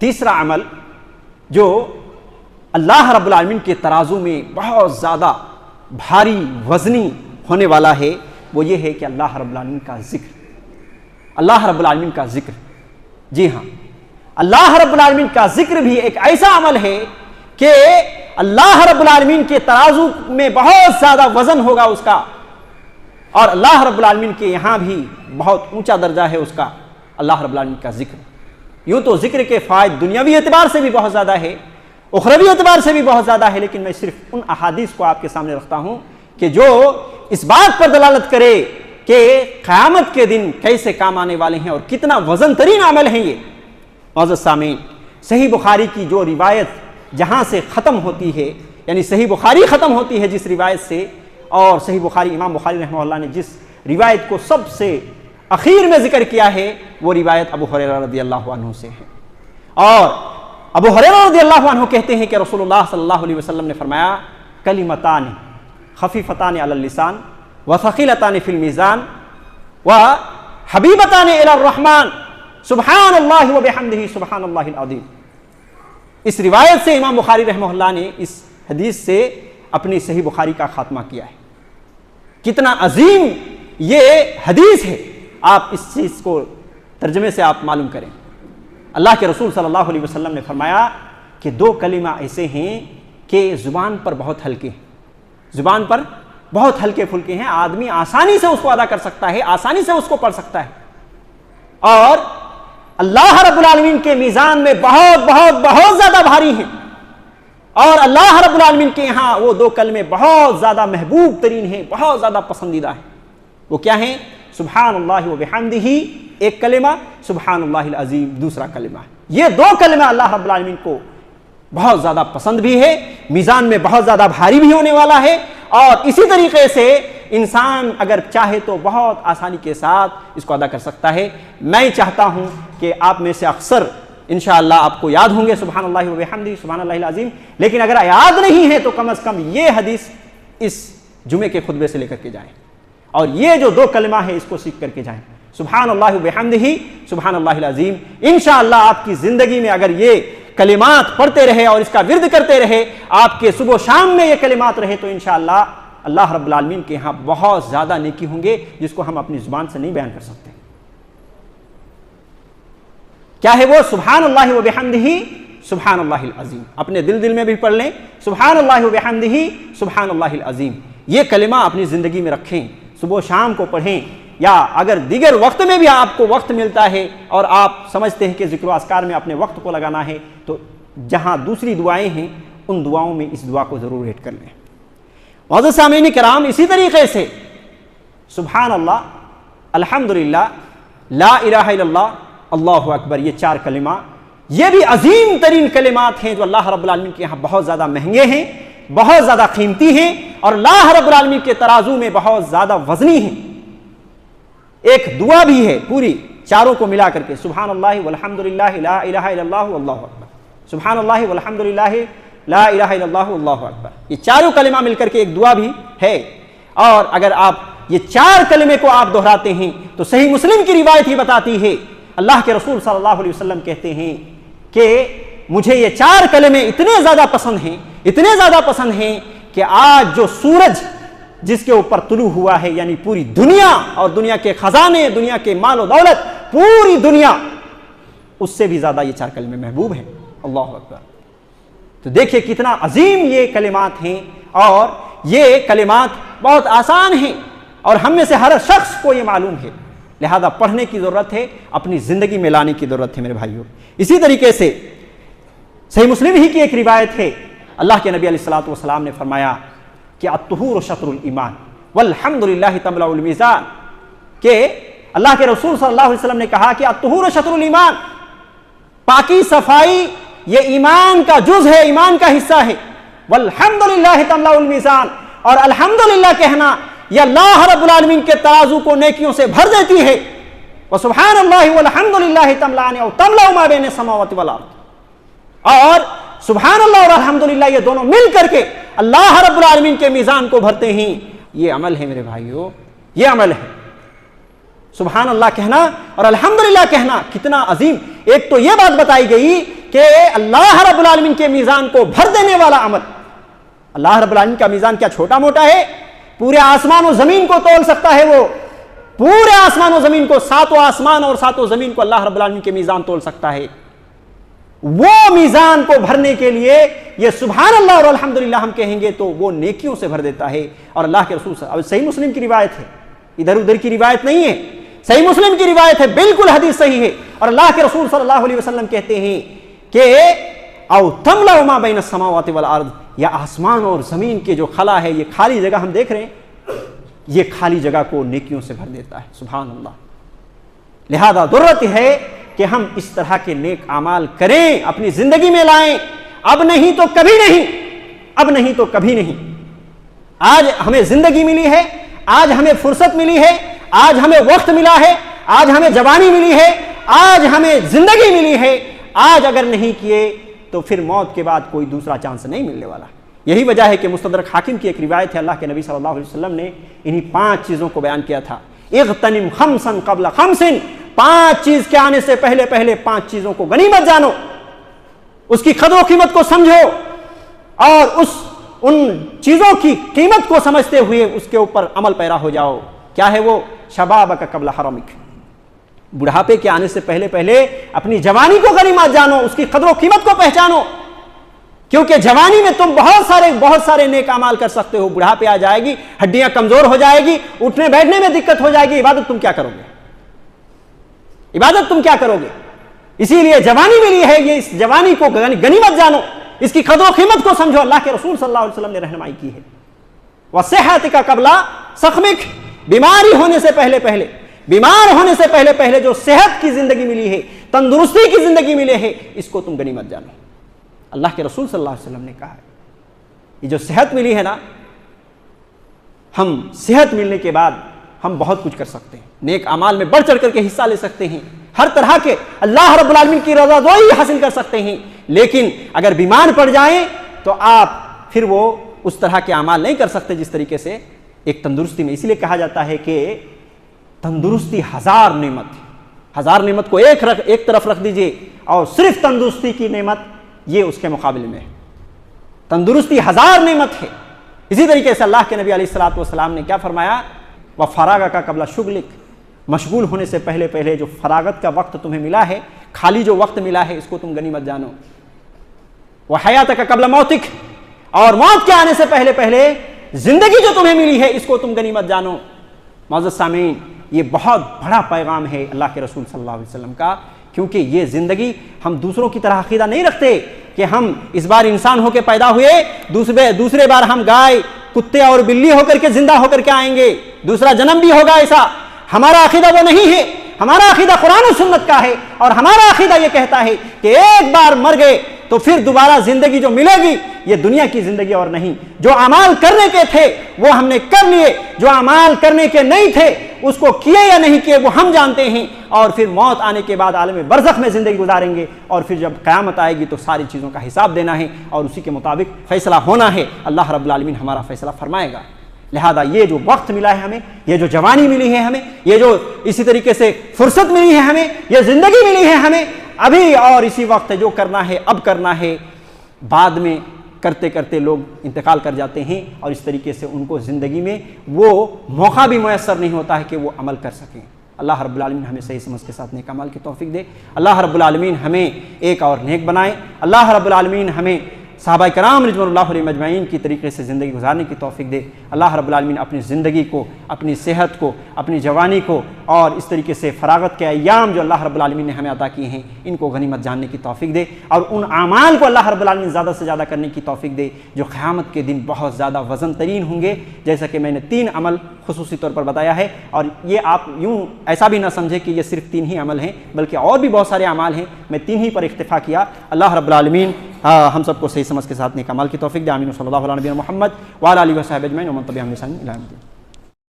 तीसरा अमल जो अल्लाह रब्बुल आलमीन के तराजू में बहुत ज़्यादा भारी वज़नी होने वाला है, वो ये है कि अल्लाह रब्बुल आलमीन का जिक्र, अल्लाह रब्बुल आलमीन का जिक्र। जी हाँ, अल्लाह रब्बुल आलमीन का जिक्र भी एक ऐसा अमल है कि अल्लाह रब्बुल आलमीन के तराजू में बहुत ज़्यादा वज़न होगा उसका, और अल्लाह रब्बुल आलमीन के यहाँ भी बहुत ऊंचा दर्जा है उसका, अल्लाह रब्बुल आलमीन का जिक्र। यूँ तो जिक्र के फ़ायदे दुनियावी एतबार से भी बहुत ज़्यादा है, उखरवी एतबार से भी बहुत ज़्यादा है, लेकिन मैं सिर्फ उन अहादीस को आपके सामने रखता हूँ कि जो इस बात पर दलालत करे कि क़यामत के दिन कैसे काम आने वाले हैं और कितना वज़न तरीन अमल है ये। मौजूद सामीन, सही बुखारी की जो रिवायत जहाँ से ख़त्म होती है, यानी सही बुखारी ख़त्म होती है जिस रिवायत से, और सही बुखारी इमाम बुखारी रहमतुल्लाह ने जिस रिवायत को सबसे आखिर में जिक्र किया है, वो रिवायत अबू हुरैरा रज़ियल्लाहु अन्हु से है। और अबू हुरैरा रज़ियल्लाहु अन्हु कहते हैं कि रसूलुल्लाह सल्लल्लाहु अलैहि वसल्लम ने फरमाया, कलिमतान खफीफतान अलल लिसान व सकीलतान फिल मीज़ान व हबीबतान इलर रहमान सुब्हानल्लाहि व बिहम्दिही सुब्हानल्लाहिल अज़ीम। इस रिवायत से इमाम बुखारी रहमतुल्लाह ने इस हदीस से अपनी सही बुखारी का खात्मा किया है। कितना अजीम ये हदीस है, आप इस चीज़ को तर्जमे से आप मालूम करें। अल्लाह के रसूल सल्लल्लाहु अलैहि वसल्लम ने फरमाया कि दो कलिमा ऐसे हैं कि ज़ुबान पर बहुत हल्के हैं, ज़ुबान पर बहुत हल्के फुल्के हैं, आदमी आसानी से उसको अदा कर सकता है, आसानी से उसको पढ़ सकता है, और अल्लाह रब्बुल आलमीन के मीज़ान में बहुत बहुत बहुत ज़्यादा भारी हैं, और अल्लाह रब्बुल आलमीन के यहाँ वो दो कलमे बहुत ज़्यादा महबूब तरीन हैं, बहुत ज़्यादा पसंदीदा हैं। वो क्या हैं? सुब्हानल्लाहि व बिहम्दिही एक कलिमा, सुब्हानल्लाहिल अज़ीम दूसरा कलिमा। ये दो कलिमा अल्लाह रब्बुल आलमीन को बहुत ज़्यादा पसंद भी है, मीज़ान में बहुत ज़्यादा भारी भी होने वाला है, और इसी तरीके से इंसान अगर चाहे तो बहुत आसानी के साथ इसको अदा कर सकता है। मैं चाहता हूँ कि आप में से अक्सर इंशाअल्लाह आपको याद होंगे सुब्हानल्लाहि व बिहम्दिही सुब्हानल्लाहिल अज़ीम, लेकिन अगर याद नहीं है तो कम अज़ कम ये हदीस इस जुमे के खुतबे से लेकर के जाएं, और ये जो दो कलमा है इसको सीख करके जाएं, सुब्हानल्लाहि व बिहम्दिही सुब्हानल्लाहिल अज़ीम। इंशाअल्लाह आपकी ज़िंदगी में अगर ये कलिमात पढ़ते रहे और इसका विर्द करते रहे, आपके सुबह शाम में ये कलिमात रहे, तो इंशाअल्लाह अल्लाह रब्बुल आलमीन के यहाँ बहुत ज़्यादा नेकी होंगे जिसको हम अपनी ज़ुबान से नहीं बयान कर सकते। क्या है वो? सुब्हानल्लाहि व बिहम्दिही सुब्हानल्लाहिल अज़ीम। अपने दिल में भी पढ़ लें, सुब्हानल्लाहि व बिहम्दिही सुब्हानल्लाहिल अज़ीम। ये कलिमा अपनी ज़िंदगी में रखें, सुबह शाम को पढ़ें, या अगर दीगर वक्त में भी आपको वक्त मिलता है और आप समझते हैं कि ज़िक्र अस्कार में अपने वक्त को लगाना है, तो जहाँ दूसरी दुआएँ हैं उन दुआओं में इस दुआ को ज़रूर ऐड कर लें। मौजूद सामीन किराम, इसी तरीके से सुब्हानल्लाह, अल्हम्दुलिल्लाह, ला इलाहा इल्लल्लाह, अल्लाहु अकबर, ये चार कलिमा, ये भी अजीम तरीन कलिमात हैं जो अल्लाह रब्बुल आलमीन के यहाँ बहुत ज़्यादा महंगे हैं, बहुत ज़्यादा कीमती हैं, और अल्लाह रब्बुल आलमीन के तराजू में बहुत ज़्यादा वज़नी हैं। एक दुआ भी है पूरी, चारों को मिला करके, सुब्हानल्लाहि वल्हम्दुलिल्लाहि ला इलाहा इल्लल्लाहु अल्लाहु अकबर, सुब्हानल्लाहि वल्हम्दुलिल्लाहि ला इलाहा इल्लल्लाहु अल्लाहु अकबर। ये चारों कलिमा मिलकर के एक दुआ भी है, और अगर आप ये चार कलिमे को आप दोहराते हैं तो सही मुस्लिम की रिवायत ही बताती है, अल्लाह के रसूल सल्लल्लाहु अलैहि वसल्लम कहते हैं कि मुझे ये चार कलिमे इतने ज़्यादा पसंद हैं, इतने ज़्यादा पसंद हैं कि आज जो सूरज जिसके ऊपर तुलू हुआ है, यानी पूरी दुनिया और दुनिया के खजाने, दुनिया के माल और दौलत, पूरी दुनिया, उससे भी ज़्यादा ये चार कलिमे महबूब हैं। अल्लाहु अकबर। तो देखिए कितना अजीम ये कलिमात हैं, और ये कलिमात बहुत आसान हैं, और हम में से हर शख्स को ये मालूम है, लिहाजा पढ़ने की ज़रूरत है, अपनी ज़िंदगी में लाने की ज़रूरत है मेरे भाइयों। इसी तरीके से सही मुस्लिम ही की एक रिवायत है, अल्लाह के नबी अलैहिस्सलातु वस्सलाम ने फरमाया कि अत्तुहूरु शत्रुल ईमान वल्हम्दुलिल्लाहि तमलउल मीज़ान, के अल्लाह के रसूल सल्लल्लाहु अलैहि वसल्लम ने कहा कि अत्तुहूरु शत्रुल ईमान, पाकी सफाई ये ईमान का जुज़ है, ईमान का हिस्सा है। वल्हम्दुलिल्लाहि तमलउल मीज़ान, और अल्हम्दुलिल्लाह कहना ये अल्लाह रब्बुल आलमीन के तराजू को नेकियों से भर देती है। व सुब्हानल्लाहि वल्हम्दुलिल्लाहि तमलानि औ तमलउ मा बैन समावाति वल अर्द, और सुब्हानल्लाह और अल्हम्दुलिल्लाह ये दोनों मिल करके अल्लाह रब्बुल आलमीन के मीज़ान को भरते हैं। ये अमल है मेरे भाइयों, ये अमल है। सुब्हानल्लाह कहना और अल्हम्दुलिल्लाह कहना कितना अजीम। एक तो ये बात बताई गई कि अल्लाह रब्बुल आलमीन के मीज़ान को भर देने वाला अमल। अल्लाह रब्बुल आलमीन का मीज़ान क्या छोटा मोटा है? पूरे आसमान और ज़मीन को तोल सकता है वो, पूरे आसमान और ज़मीन को, सातों आसमान और सातों ज़मीन को अल्लाह रब्बुल आलमीन के मीज़ान तोल सकता है। वो मीज़ान को भरने के लिए ये सुभान अल्लाह और अल्हम्दुलिल्लाह हम कहेंगे तो वो नेकियों से भर देता है। और अल्लाह के रसूल, अब सही मुस्लिम की रिवायत है, इधर उधर की रिवायत नहीं है, सही मुस्लिम की रिवायत है, बिल्कुल हदीस सही है। और अल्लाह के रसूल सल्लल्लाहु अलैहि वसल्लम कहते हैं कि औ तमला मा बैन अस्समावाति वल अर्द, या आसमान और जमीन के जो खला है, ये खाली जगह हम देख रहे हैं, ये खाली जगह को नेकियों से भर देता है। सुभान अल्लाह। लिहाजा जरूरत है कि हम इस तरह के नेक अमाल करें, अपनी जिंदगी में लाएं, अब नहीं तो कभी नहीं, अब नहीं तो कभी नहीं। आज हमें जिंदगी मिली है, आज हमें फुर्सत मिली है, आज हमें वक्त मिला है, आज हमें जवानी मिली है, आज हमें जिंदगी मिली है। आज अगर नहीं किए तो फिर मौत के बाद कोई दूसरा चांस नहीं मिलने वाला। यही वजह है कि मुस्तदरक हाकिम की एक रिवायत है, अल्लाह के नबी सल्लल्लाहु अलैहि वसल्लम ने इन्हीं 5 चीज़ों को बयान किया था। इग़तनिम खम्सन क़ब्ल खम्सिन, 5 चीज़ के आने से पहले पहले 5 चीज़ों को गनीमत जानो, उसकी कदर कीमत को समझो और उन चीज़ों की कीमत को समझते हुए उसके ऊपर अमल पैरा हो जाओ। क्या है वो? शबाबक क़ब्ल हरमिक, बुढ़ापे के आने से पहले पहले अपनी जवानी को गनीमत जानो, उसकी कदर कीमत को पहचानो, क्योंकि जवानी में तुम बहुत सारे नेक अमाल कर सकते हो। बुढ़ापे आ जाएगी, हड्डियां कमजोर हो जाएगी, उठने बैठने में दिक्कत हो जाएगी, इबादत तुम क्या करोगे? इबादत तुम क्या करोगे? इसीलिए जवानी मिली है, ये इस जवानी को गनीमत जानो, इसकी कदर कीमत को समझो। अल्लाह के रसूल सल्लल्लाहु अलैहि वसल्लम ने रहनुमाई की है। वसेहतिका क़ब्ला सक़मिक, बीमारी होने से पहले पहले, बीमार होने से पहले पहले जो सेहत की जिंदगी मिली है, तंदुरुस्ती की जिंदगी मिली है, इसको तुम गनीमत जानो। अल्लाह के रसूल सल्लल्लाहु अलैहि वसल्लम ने कहा है, ये जो सेहत मिली है ना, हम सेहत मिलने के बाद हम बहुत कुछ कर सकते हैं, नेक अमाल में बढ़ चढ़ करके हिस्सा ले सकते हैं, हर तरह के अल्लाह रब्बुल आलमीन की रज़ादोई हासिल कर सकते हैं। लेकिन अगर बीमार पड़ जाएं तो आप फिर वो उस तरह के अमाल नहीं कर सकते जिस तरीके से एक तंदुरुस्ती में। इसलिए कहा जाता है कि तंदुरुस्ती 1000 नेमत है, 1000 नेमत को एक तरफ रख दीजिए और सिर्फ तंदुरुस्ती की नेमत ये उसके मुकाबले में है। तंदुरुस्ती 1000 नेमत है। इसी तरीके से अल्लाह के नबी अलैहिस्सलातु वस्सलाम ने क्या फरमाया? व फरागा का कबला शुगलिक, मशगूल होने से पहले पहले जो फरागत का वक्त तुम्हें मिला है, खाली जो वक्त मिला है, इसको तुम गनीमत जानो। वह हयात का कबला मौतिक, और मौत के आने से पहले पहले जिंदगी जो तुम्हें मिली है, इसको तुम गनीमत जानो। मौजूद सामीन, ये बहुत बड़ा पैगाम है अल्लाह के रसूल सल्लल्लाहु अलैहि वसल्लम का, क्योंकि ये जिंदगी हम दूसरों की तरह अकीदा नहीं रखते कि हम इस बार इंसान होकर पैदा हुए, दूसरे बार हम गाय, कुत्ते और बिल्ली होकर के जिंदा होकर के आएंगे, दूसरा जन्म भी होगा। ऐसा हमारा अकीदा वो नहीं है। हमारा अकीदा कुरान और सुन्नत का है, और हमारा अकीदा ये कहता है कि एक बार मर गए तो फिर दोबारा जिंदगी जो मिलेगी ये दुनिया की जिंदगी और नहीं। जो अमाल करने के थे वो हमने कर लिए, जो अमाल करने के नहीं थे उसको किए या नहीं किए वो हम जानते हैं। और फिर मौत आने के बाद आलम बरज़ख में जिंदगी गुजारेंगे, और फिर जब क़यामत आएगी तो सारी चीज़ों का हिसाब देना है और उसी के मुताबिक फैसला होना है। अल्लाह रब्बुल आलमीन हमारा फैसला फरमाएगा। लिहाजा ये जो वक्त मिला है हमें, ये जो जवानी मिली है हमें, ये जो इसी तरीके से फुर्सत मिली है हमें, ये जिंदगी मिली है हमें, अभी और इसी वक्त जो करना है अब करना है। बाद में करते करते लोग इंतकाल कर जाते हैं, और इस तरीके से उनको ज़िंदगी में वो मौका भी मुयस्सर नहीं होता है कि वो अमल कर सकें। अल्लाह रब्बुल आलमीन हमें सही समझ के साथ नेक अमल की तौफीक दे। अल्लाह रब्बुल आलमीन हमें एक और नेक बनाए। अल्लाह रब्बुल आलमीन हमें सहाबा कराम रिज़वानुल्लाह अलैहिम अजमईन की तरीके से ज़िंदगी गुजारने की तौफीक दे। अल्लाह रब्बुल आलमीन अपनी ज़िंदगी को, अपनी सेहत को, अपनी जवानी को, और इस तरीके से फ़रागत के अय्याम जो अल्लाह रब्बुल आलमीन ने हमें अता किए हैं, इनको गनीमत जानने की तौफीक दे, और उन आमाल को अल्लाह रब्बुल आलमीन ज़्यादा से ज़्यादा करने की तौफीक दे जो क़यामत के दिन बहुत ज़्यादा वज़न तरीन होंगे। जैसा कि मैंने 3 अमल खुसूसी तौर पर बताया है, और ये आप यूँ ऐसा भी ना समझे कि ये सिर्फ 3 ही अमल हैं, बल्कि और भी बहुत सारे अमाल हैं। मैं 3 ही पर इक्तिफ़ा किया। अल्लाह रब्बुल आलमीन हम सबको सही समझ के साथ नेक अमाल की तौफीक दे। आमीन। सल्लल्लाहु अलैहि व सल्लम मुहम्मद व अला आलिहि व सहबिहि अजमईन व मन तबिअहुम बिइहसान इला यौमिद्दीन।